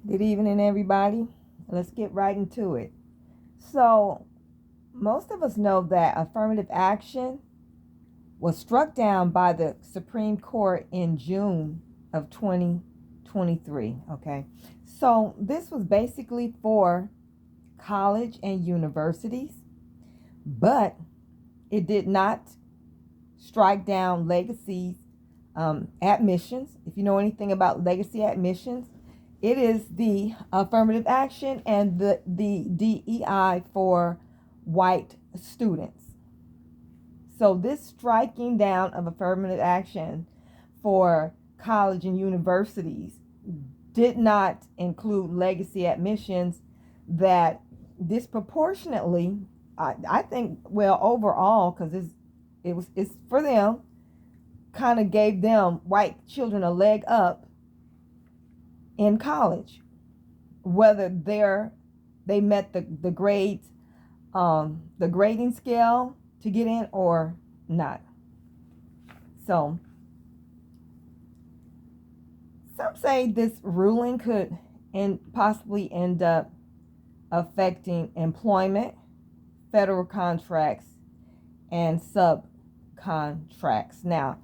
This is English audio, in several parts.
Good evening, everybody. Let's get right into it. So, most of us know that affirmative action was struck down by the Supreme Court in June of 2023. Okay. So, this was basically for college and universities, but it did not strike down legacy admissions. If you know anything about legacy admissions, it is the affirmative action and the DEI for white students. So this striking down of affirmative action for college and universities did not include legacy admissions that disproportionately, I think, well, overall, because it's for them, kind of gave them white children a leg up in college, whether they met the grades, the grading scale to get in or not. So some say this ruling could possibly end up affecting employment, federal contracts, and subcontracts. Now,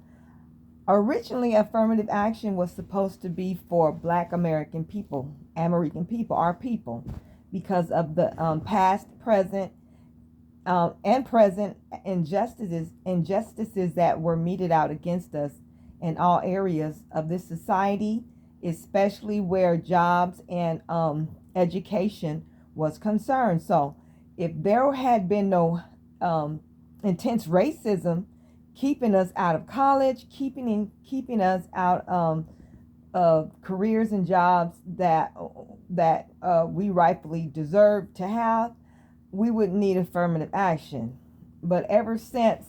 originally, affirmative action was supposed to be for Black American people, our people, because of the past, present, and present injustices that were meted out against us in all areas of this society, especially where jobs and education was concerned. So, if there had been no intense racism keeping us out of college, keeping us out of careers and jobs that we rightfully deserve to have, we wouldn't need affirmative action. But ever since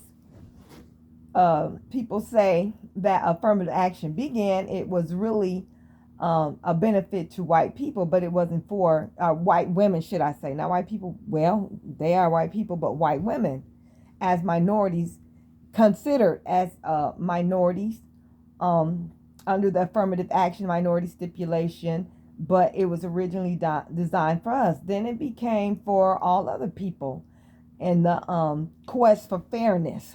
people say that affirmative action began, it was really a benefit to white people, but it wasn't for white women, should I say. Not white people, well, they are white people, but white women as minorities, considered as minorities under the affirmative action minority stipulation, but it was originally designed for us. Then it became for all other people in the quest for fairness.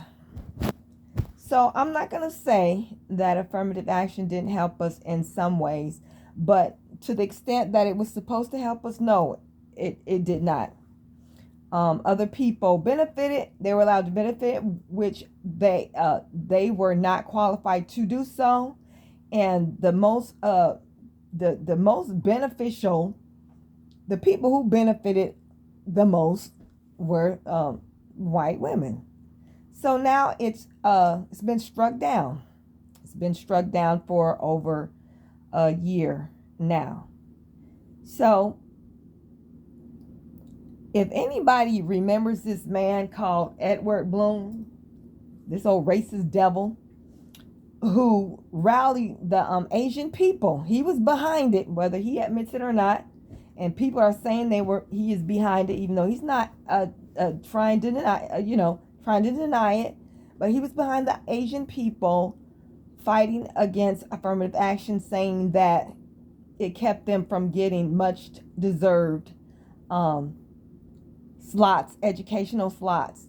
So I'm not going to say that affirmative action didn't help us in some ways, but to the extent that it was supposed to help us, no, it did not. Other people benefited. They were allowed to benefit, which they were not qualified to do so. And the most beneficial, the people who benefited the most were white women. So now it's been struck down. It's been struck down for over a year now. So if anybody remembers this man called Edward Bloom, this old racist devil who rallied the Asian people, he was behind it, whether he admits it or not. And people are saying he is behind it, even though he's not trying to deny it. But he was behind the Asian people fighting against affirmative action, saying that it kept them from getting much deserved slots, educational slots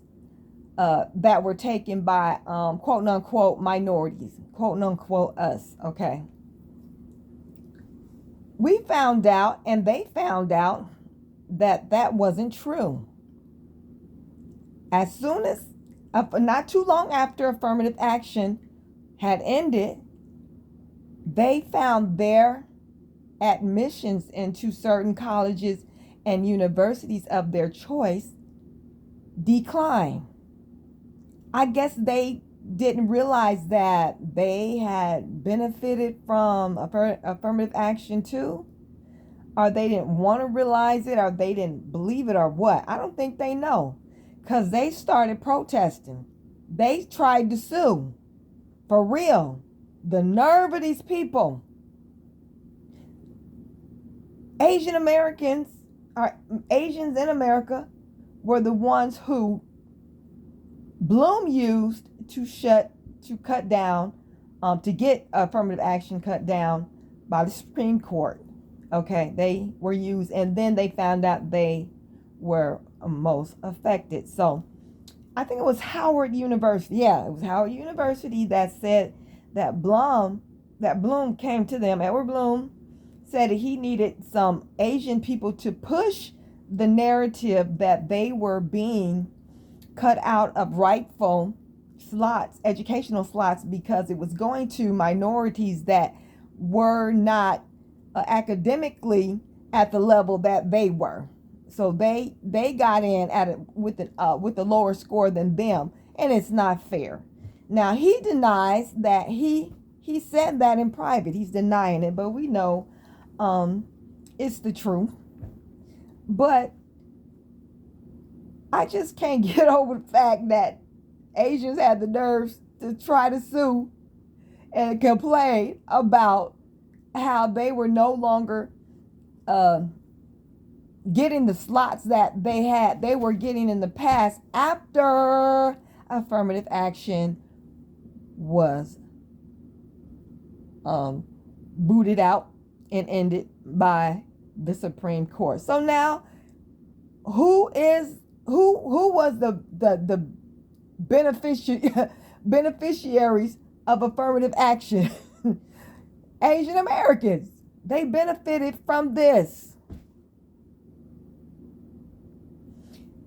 that were taken by quote unquote minorities, quote unquote us. Okay. We found out, and they found out, that wasn't true. As soon as, not too long after affirmative action had ended, they found their admissions into certain colleges and universities of their choice decline. I guess they didn't realize that they had benefited from affirmative action too, or they didn't want to realize it, or they didn't believe it, or what. I don't think they know, because they started protesting. They tried to sue. For real. The nerve of these people. Asian Americans, or Asians in America, were the ones who Bloom used to cut down, to get affirmative action cut down by the Supreme Court. Okay, they were used, and then they found out they were most affected. So I think it was Howard University. Yeah, it was Howard University that said that Bloom came to them. Edward Bloom said that he needed some Asian people to push the narrative that they were being cut out of rightful slots, educational slots, because it was going to minorities that were not academically at the level that they were. So they got in at it with a lower score than them, and it's not fair. Now he denies that he said that in private. He's denying it, but we know it's the truth. But I just can't get over the fact that Asians had the nerves to try to sue and complain about how they were no longer uh, getting the slots that they were getting in the past after affirmative action was booted out and ended by the Supreme Court. So now, who was the beneficiaries of affirmative action? Asian Americans. They benefited from this.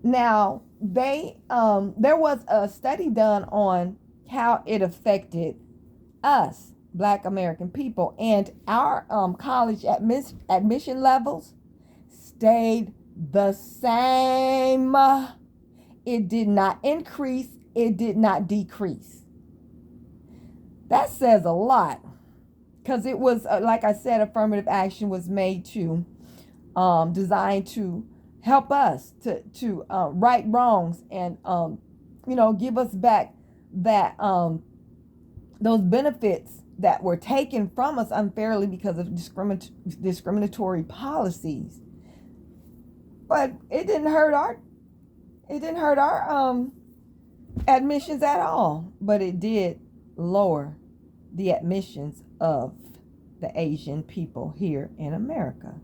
Now, there was a study done on how it affected us, Black American people, and our college admission levels stayed the same. It did not increase. It did not decrease. That says a lot, because it was, like I said, affirmative action was made to, designed to help us to right wrongs and give us back that those benefits that were taken from us unfairly because of discriminatory policies. But it didn't hurt our admissions at all. But it did lower the admissions of the Asian people here in America.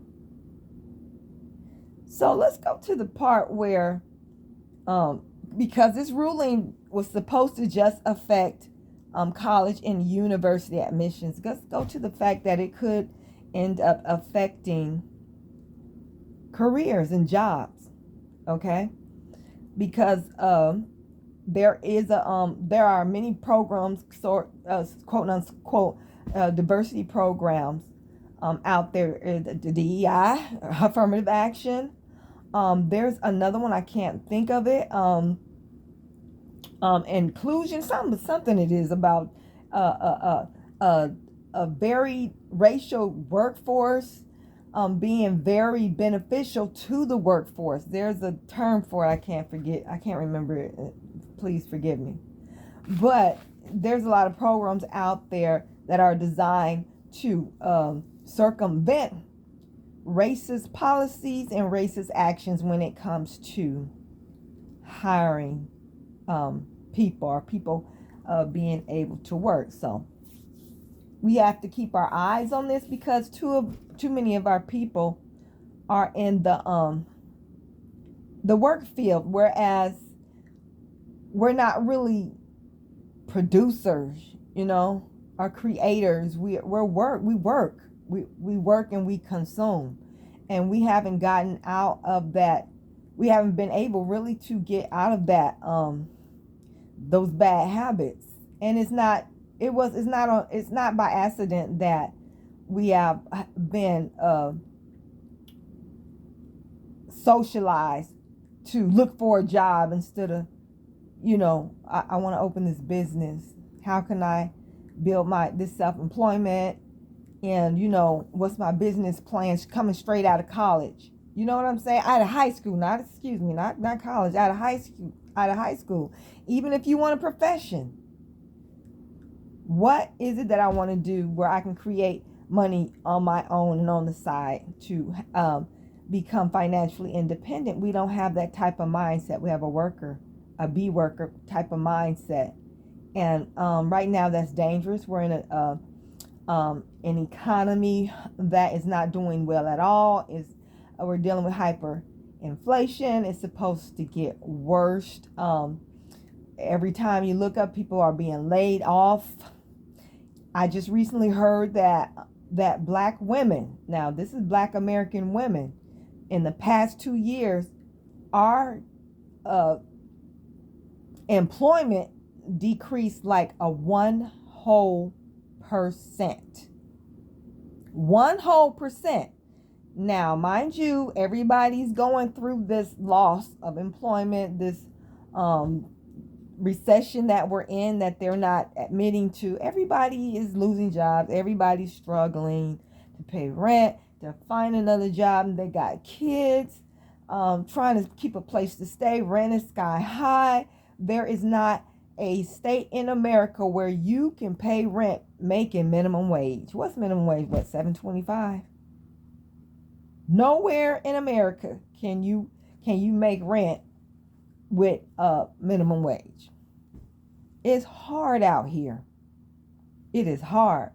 So let's go to the part where, because this ruling was supposed to just affect college and university admissions, let's go to the fact that it could end up affecting careers and jobs. Okay, because there are many programs, quote unquote, diversity programs out there. The DEI, affirmative action. There's another one, I can't think of it. Inclusion, something it is about a very racial workforce being very beneficial to the workforce. There's a term for it. I can't remember it. Please forgive me. But there's a lot of programs out there that are designed to circumvent racist policies and racist actions when it comes to hiring people being able to work. So we have to keep our eyes on this, because too many of our people are in the work field, whereas we're not really producers, or creators. We work and we consume, and we haven't gotten out of that. We haven't been able really to get out of that those bad habits. And it's not by accident that we have been socialized to look for a job instead of, I want to open this business. How can I build this self-employment? And, what's my business plans coming straight out of college? You know what I'm saying? Out of high school, not college, out of high school. Even if you want a profession, what is it that I want to do where I can create money on my own and on the side to become financially independent? We don't have that type of mindset. We have a B worker type of mindset. And right now that's dangerous. We're in an economy that is not doing well at all. We're dealing with hyperinflation. It's supposed to get worse. Every time you look up, people are being laid off. I just recently heard that black women, now this is black American women, in the past 2 years, our employment decreased like a 1% 1%. Now, mind you, everybody's going through this loss of employment, this recession that we're in, that they're not admitting to. Everybody is losing jobs. Everybody's struggling to pay rent, to find another job. And they got kids, trying to keep a place to stay. Rent is sky high. There is not a state in America where you can pay rent making minimum wage. What's minimum wage? What, $7.25? Nowhere in America can you make rent with a minimum wage. It's hard out here. It is hard.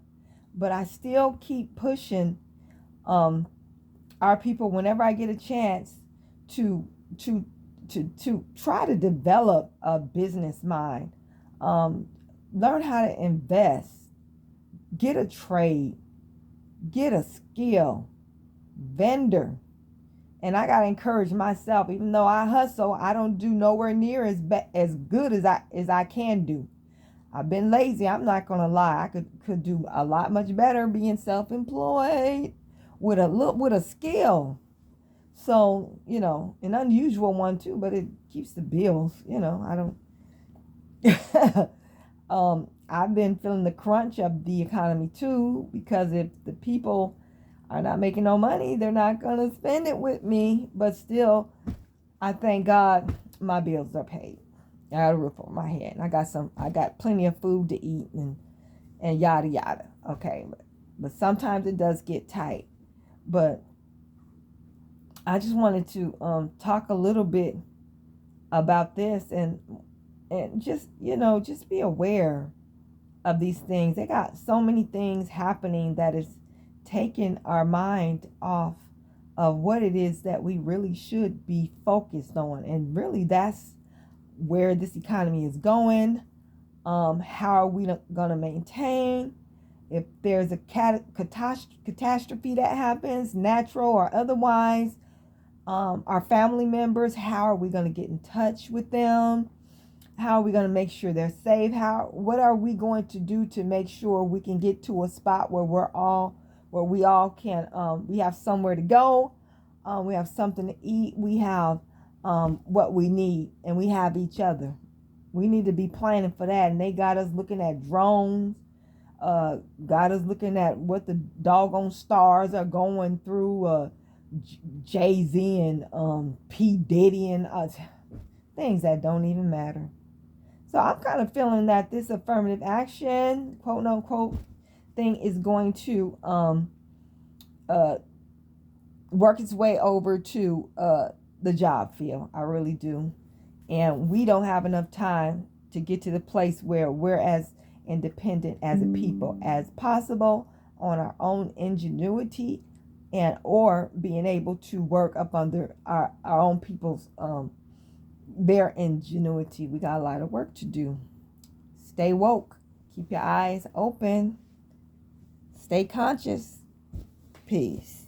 But I still keep pushing our people whenever I get a chance to try to develop a business mind. Learn how to invest. Get a trade. Get a skill. Vendor. And I got to encourage myself, even though I hustle, I don't do nowhere near as good as I can do. I've been lazy. I'm not going to lie. I could do a lot much better being self-employed with a skill. So, an unusual one too, but it keeps the bills, I don't I've been feeling the crunch of the economy too, because if the people are not making no money, they're not going to spend it with me. But still, I thank God my bills are paid. I got a roof over my head. And I got plenty of food to eat and yada yada. Okay. But sometimes it does get tight. But I just wanted to talk a little bit about this and just, just be aware of these things. They got so many things happening that is taking our mind off of what it is that we really should be focused on. And really, that's where this economy is going. How are we going to maintain? If there's a catastrophe that happens, natural or otherwise, our family members, how are we going to get in touch with them? How are we going to make sure they're safe? What are we going to do to make sure we can get to a spot where we all can, we have somewhere to go, we have something to eat, we have what we need, and we have each other. We need to be planning for that. And they got us looking at drones, got us looking at what the doggone stars are going through, Jay-Z and P. Diddy and things that don't even matter. So I'm kind of feeling that this affirmative action, quote unquote, thing is going to work its way over to the job field. I really do. And we don't have enough time to get to the place where we're as independent as a people as possible on our own ingenuity and or being able to work up under our own people's their ingenuity. We got a lot of work to do. Stay woke. Keep your eyes open. Stay conscious. Peace.